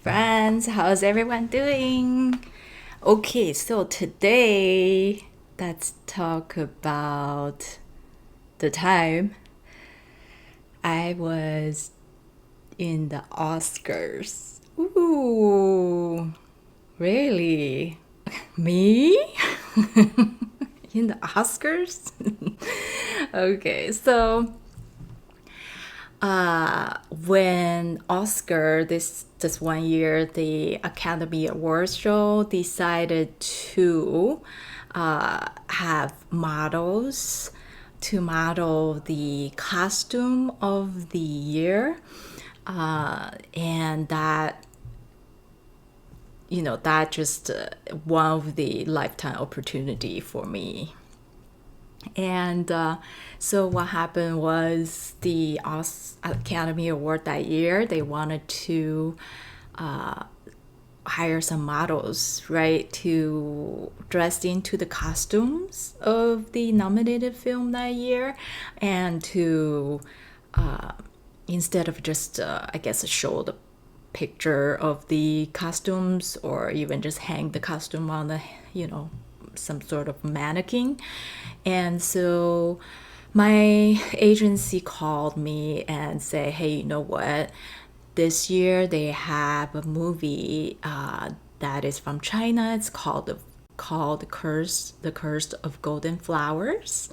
friends. How's everyone doing? Okay, so today let's talk about the time I was in the Oscars. Ooh, really? Me? In the Oscars? Okay, so when Oscar this one year the Academy Awards show decided to have models to model the costume of the year, and that just one of the lifetime opportunity for me. And so what happened was the Academy Award that year, they wanted to hire some models, right, to dress into the costumes of the nominated film that year, and to instead of just I guess show the picture of the costumes or even just hang the costume on the some sort of mannequin. And so my agency called me and said, hey, you know what, this year they have a movie that is from China. It's called the Curse of Golden Flowers,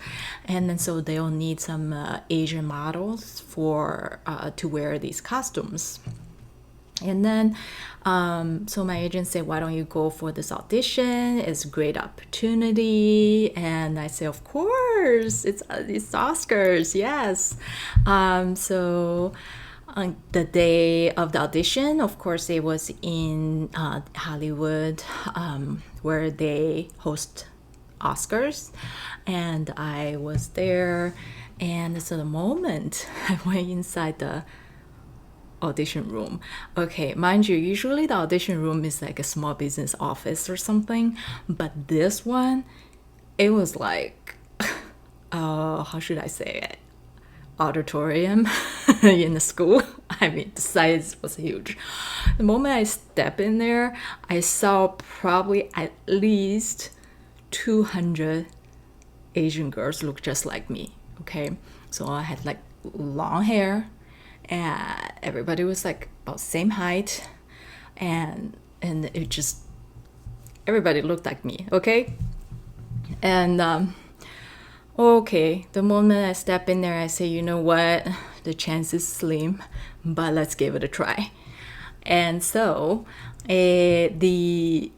and then so they'll need some Asian models for to wear these costumes. And then, so my agent said, why don't you go for this audition? It's a great opportunity. And I said, of course, it's Oscars, yes. So on the day of the audition, of course, it was in Hollywood, where they host Oscars. And I was there. And so the moment I went inside the audition room. Okay, mind you, usually the audition room is like a small business office or something, but this one, it was like, how should I say it? Auditorium in the school. I mean, the size was huge. The moment I stepped in there, I saw probably at least 200 Asian girls look just like me. Okay, so I had like long hair, and everybody was like about same height, and it just everybody looked like me. Okay, and okay, the moment I step in there, I say, you know what, the chance is slim, but let's give it a try. And so the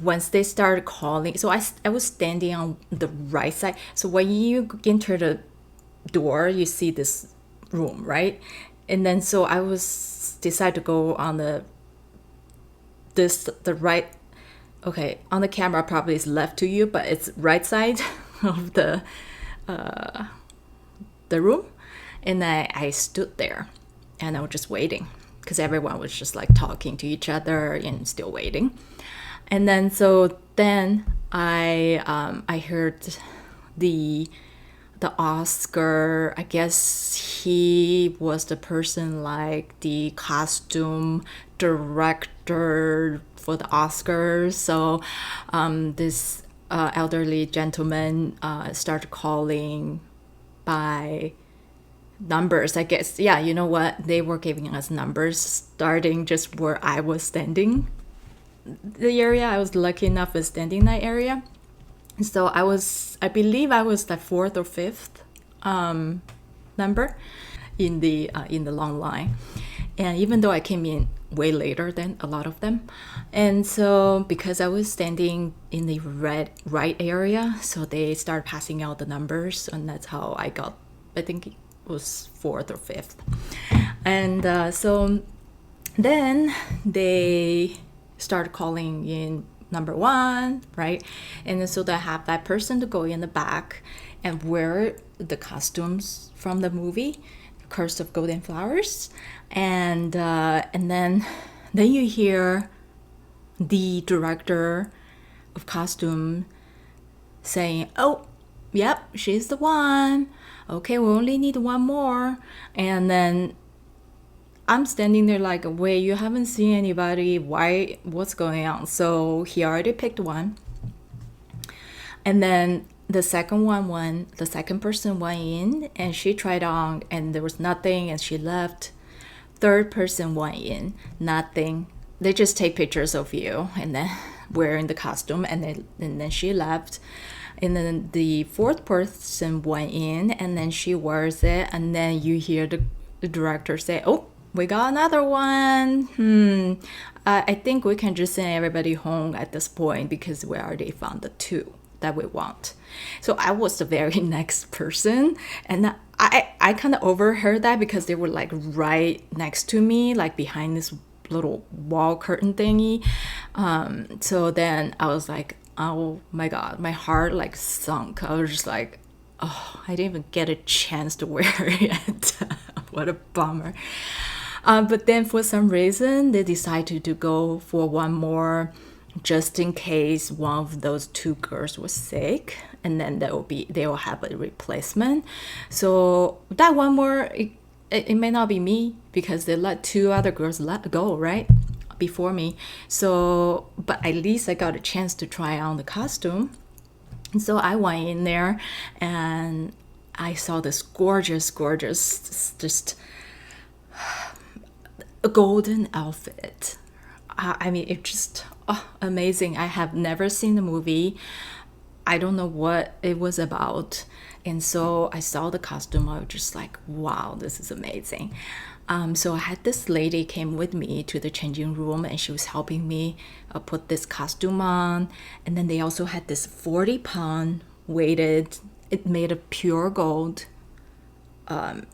once they started calling, so I was standing on the right side. So when you enter the door, you see this room, right? And then so I was decided to go on the right. Okay, on the camera probably it's left to you, but it's right side of the room. And I stood there and I was just waiting because everyone was just like talking to each other and still waiting. And then so then I heard the Oscar, I guess he was the person like the costume director for the Oscars. So this elderly gentleman started calling by numbers, I guess. Yeah, you know what? They were giving us numbers starting just where I was standing. The area I was lucky enough to stand in that area. So I believe I was the fourth or fifth number in the long line. And even though I came in way later than a lot of them, and so because I was standing in the right area, so they started passing out the numbers, and that's how I got. I think it was fourth or fifth, and so then they started calling in number one, right? And then so they have that person to go in the back and wear the costumes from the movie, Curse of Golden Flowers, and then you hear the director of costume saying, "Oh, yep, she's the one. Okay, we only need one more." And then I'm standing there like, wait, you haven't seen anybody. Why? What's going on? So he already picked one. And then the second person went in and she tried on and there was nothing and she left. Third person went in, nothing. They just take pictures of you and then wearing the costume and then she left. And then the fourth person went in and then she wears it and then you hear the director say, "Oh, we got another one. I think we can just send everybody home at this point because we already found the two that we want." So I was the very next person, and I kind of overheard that because they were like right next to me, like behind this little wall curtain thingy. So then I was like, oh my god, my heart like sunk. I was just like, oh, I didn't even get a chance to wear it. What a bummer. But then for some reason, they decided to go for one more just in case one of those two girls was sick, and then they will have a replacement. So that one more, it may not be me because they let two other girls let go, right? Before me. So, but at least I got a chance to try on the costume. And so I went in there and I saw this gorgeous, just a golden outfit. I mean, it just amazing. I have never seen the movie. I don't know what it was about. And so I saw the costume. I was just like, wow, this is amazing. So I had this lady came with me to the changing room and she was helping me put this costume on. And then they also had this 40-pound weighted, it made of pure gold. What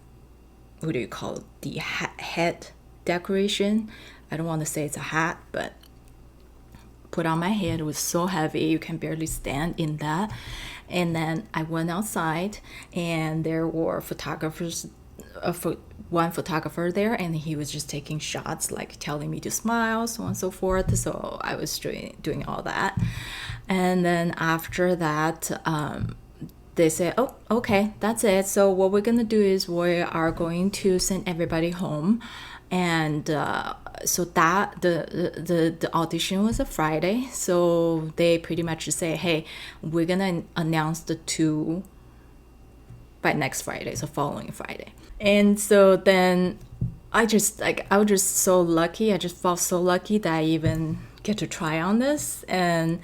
do you call it? The head decoration. I don't want to say it's a hat, but put on my head. It was so heavy, you can barely stand in that. And then I went outside and there were photographers, one photographer there, and he was just taking shots, like telling me to smile, so on and so forth. So I was doing all that. And then after that, they said, oh, okay, that's it. So what we're gonna do is we are going to send everybody home. And so that the audition was a Friday, so they pretty much say, hey, we're gonna announce the two by next Friday, so following Friday. And so then I was just so lucky. I just felt so lucky that I even get to try on this. And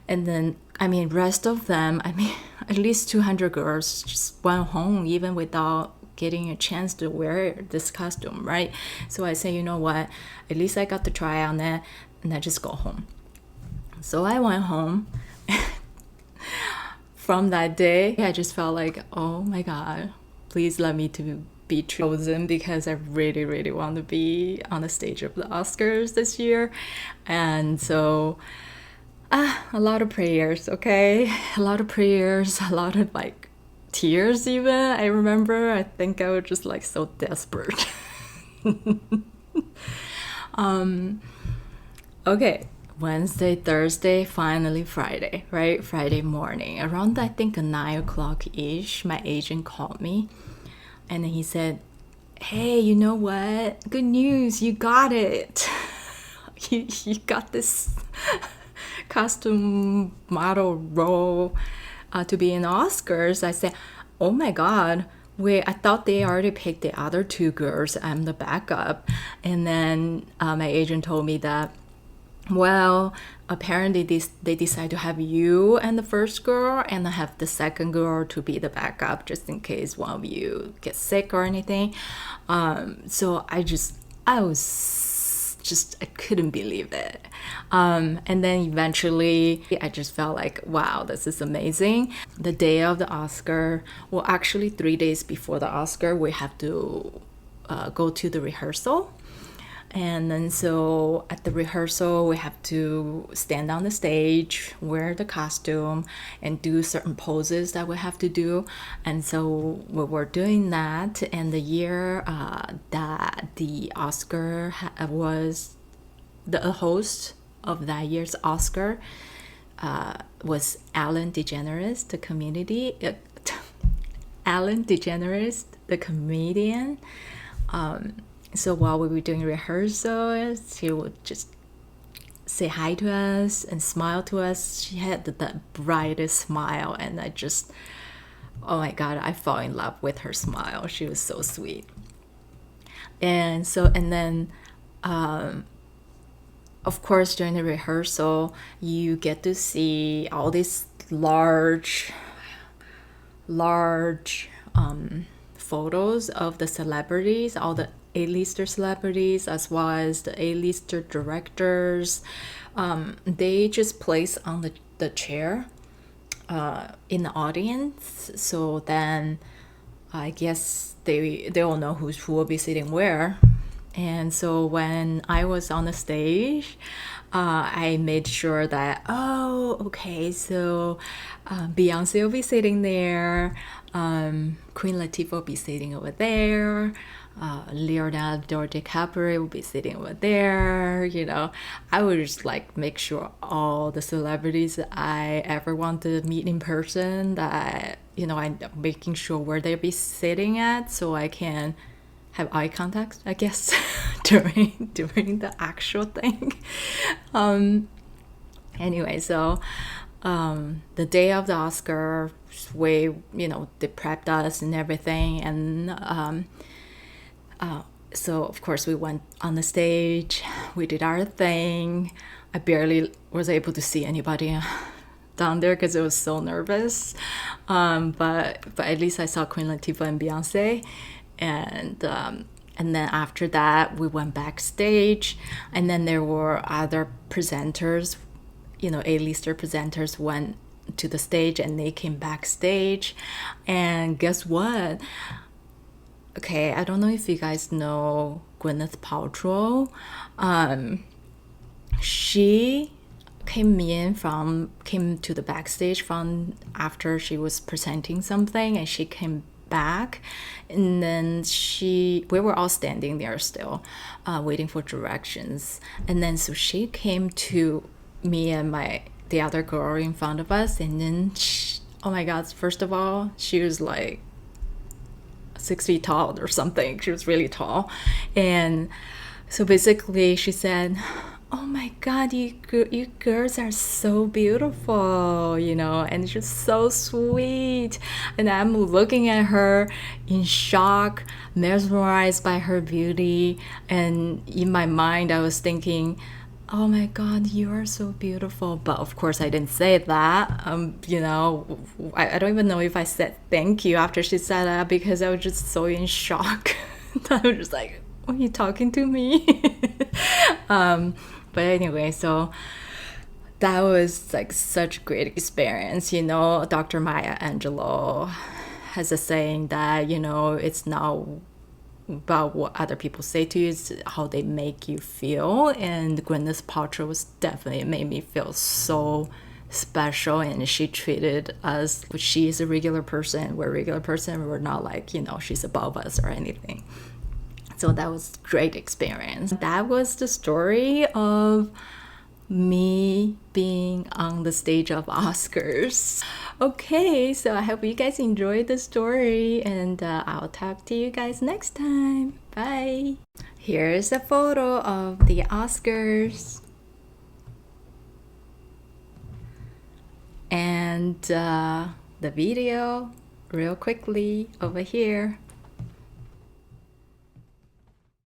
then I mean, rest of them, I mean, at least 200 girls just went home even without getting a chance to wear this costume, right? So I say, you know what, at least I got to try on it, and I just go home. So I went home. From that day, I just felt like, oh my god, please let me to be chosen because I really, really want to be on the stage of the Oscars this year. And so a lot of prayers, okay? A lot of prayers, a lot of like tears even. I remember, I think I was just like so desperate. Okay, Wednesday, Thursday, finally Friday, right? Friday morning around I think 9 o'clock ish, my agent called me and then he said, hey, you know what, good news, you got it. you got this costume model role to be in Oscars. I said, oh my god, wait, I thought they already picked the other two girls. I'm the backup. And then my agent told me that, well, apparently they decide to have you and the first girl and have the second girl to be the backup just in case one of you gets sick or anything. So I couldn't believe it. And then eventually I just felt like, wow, this is amazing. The day of the Oscar, well, actually 3 days before the Oscar, we have to go to the rehearsal. And then so at the rehearsal, we have to stand on the stage, wear the costume, and do certain poses that we have to do. And so we were doing that. And the year that the Oscar was the host of that year's Oscar was Ellen DeGeneres, the community. Ellen DeGeneres, the comedian. So while we were doing rehearsals, she would just say hi to us and smile to us. She had the brightest smile, and I just, oh my God, I fall in love with her smile. She was so sweet. And then, of course, during the rehearsal, you get to see all these large photos of the celebrities, all the A-lister celebrities, as well as the A-lister directors. They just place on the chair in the audience. So then I guess they all know who will be sitting where. And so when I was on the stage, I made sure that, oh, okay, so Beyonce will be sitting there, Queen Latifah will be sitting over there, Leonardo DiCaprio will be sitting over there. I would just like make sure all the celebrities that I ever want to meet in person, that I'm making sure where they'll be sitting at, so I can have eye contact, I guess, during the actual thing. Anyway, so the day of the Oscar, they prepped us and everything, and so of course we went on the stage, we did our thing. I barely was able to see anybody down there because I was so nervous. But at least I saw Queen Latifah and Beyonce, and then after that we went backstage, and then there were other presenters, A-lister presenters went to the stage and they came backstage, and guess what? Okay, I don't know if you guys know Gwyneth Paltrow. She came to the backstage from after she was presenting something, and she came back, and then we were all standing there still, waiting for directions, and then so she came to me and the other girl in front of us, and then oh my God, first of all, she was like 6 feet tall or something. She was really tall. And so basically she said, oh my God, you girls are so beautiful, and she's so sweet. And I'm looking at her in shock, mesmerized by her beauty. And in my mind, I was thinking, oh my God, you are so beautiful. But of course, I didn't say that. I don't even know if I said thank you after she said that, because I was just so in shock. I was just like, are you talking to me? But anyway, so that was like such a great experience. Dr. Maya Angelou has a saying that, it's not about what other people say to you, it's how they make you feel. And Gwyneth Paltrow was definitely made me feel so special, and she treated us, she's a regular person, we're a regular person, we're not like, she's above us or anything. So that was a great experience. That was the story of me being on the stage of Oscars. Okay, so I hope you guys enjoyed the story, and I'll talk to you guys next time. Bye. Here's a photo of the Oscars. And the video, real quickly, over here.